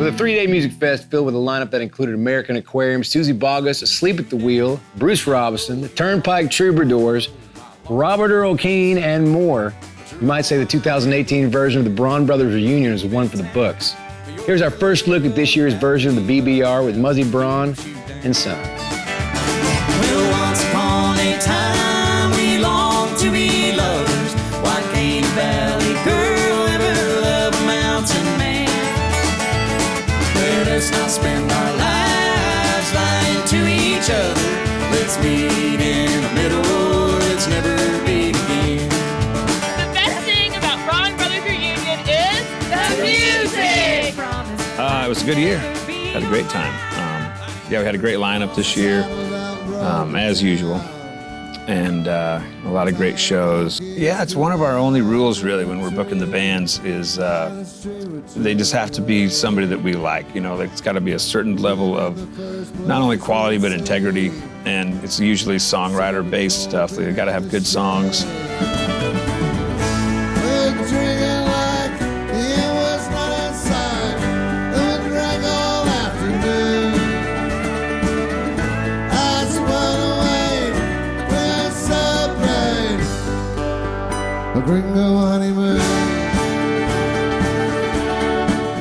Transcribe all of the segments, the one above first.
a 3-day music fest filled with a lineup that included American Aquarium, Susie Boggess, Asleep at the Wheel, Bruce Robison, the Turnpike Troubadours, Robert Earl Keen, and more. You might say the 2018 version of the Braun Brothers Reunion is one for the books. Here's our first look at this year's version of the BBR with Muzzy Braun and Sons. Well, once upon a time we longed to be lovers. Why can't a valley girl ever love a mountain man? Well, let's not spend our lives lying to each other. Let's meet in the middle. Let's never meet again. The best thing about Braun Brothers Reunion is the music! It was a good year. Had a great time. Yeah, we had a great lineup this year, as usual, and a lot of great shows. Yeah, it's one of our only rules, really, when we're booking the bands is they just have to be somebody that we like. You know, like it's got to be a certain level of not only quality but integrity, and it's usually songwriter-based stuff. They've got to have good songs.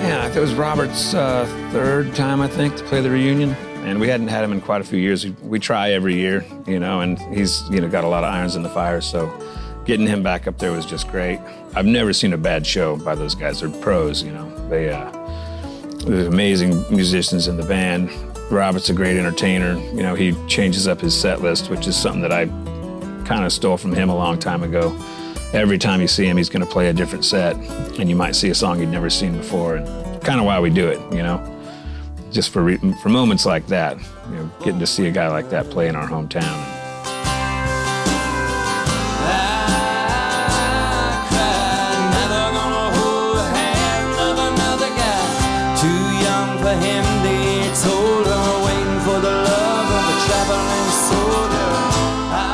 Yeah, it was Robert's third time, I think, to play the reunion. And we hadn't had him in quite a few years. We try every year, you know, and he's, you know, got a lot of irons in the fire. So getting him back up there was just great. I've never seen a bad show by those guys. They're pros, you know. There's amazing musicians in the band. Robert's a great entertainer. You know, he changes up his set list, which is something that I kind of stole from him a long time ago. Every time you see him, he's going to play a different set, and you might see a song you'd never seen before. And kind of why we do it, you know, just for moments like that. You know, getting to see a guy like that play in our hometown.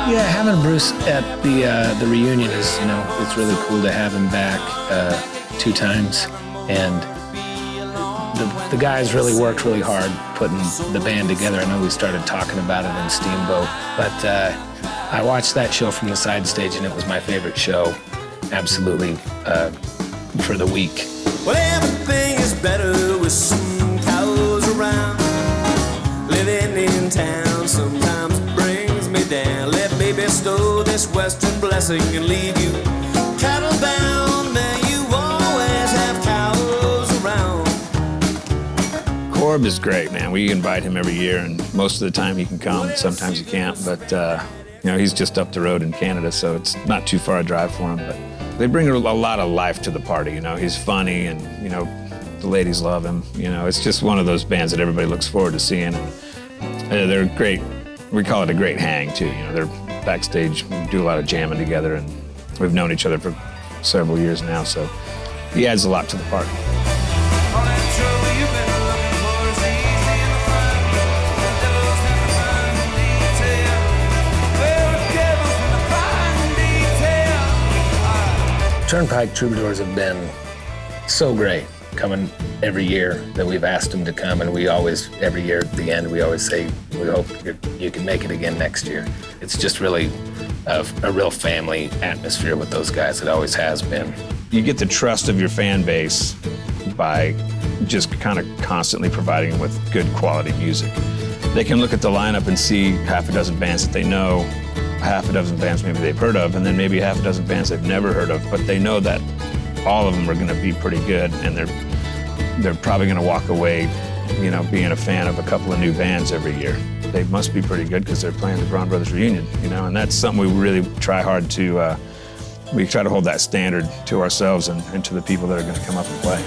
Yeah, having Bruce at the reunion is, you know, it's really cool to have him back 2 times. And the guys really worked really hard putting the band together. I know we started talking about it in Steamboat, but I watched that show from the side stage, and it was my favorite show, absolutely, for the week. Well, everything is better with some cows around. Living in town sometimes brings me down. Let me bestow this western blessing and leave you cattle bound. May you always have cows around. Corb is great, man. We invite him every year, and most of the time he can come. Sometimes he can't, but you know, he's just up the road in Canada, so it's not too far a drive for him. But they bring a lot of life to the party. You know, he's funny, and you know, the ladies love him. You know, it's just one of those bands that everybody looks forward to seeing. And they're great. We call it a great hang too. You know, they're backstage, we do a lot of jamming together, and we've known each other for several years now. So he adds a lot to the party. Turnpike Troubadours have been so great, coming every year that we've asked them to come, and we always, every year at the end, we always say, we hope you can make it again next year. It's just really a real family atmosphere with those guys. It always has been. You get the trust of your fan base by just kind of constantly providing them with good quality music. They can look at the lineup and see half a dozen bands that they know, half a dozen bands maybe they've heard of, and then maybe half a dozen bands they've never heard of, but they know that all of them are going to be pretty good, and they're probably going to walk away, you know, being a fan of a couple of new bands every year. They must be pretty good because they're playing the Braun Brothers Reunion, you know, and that's something we really try hard to, we try to hold that standard to ourselves and to the people that are going to come up and play.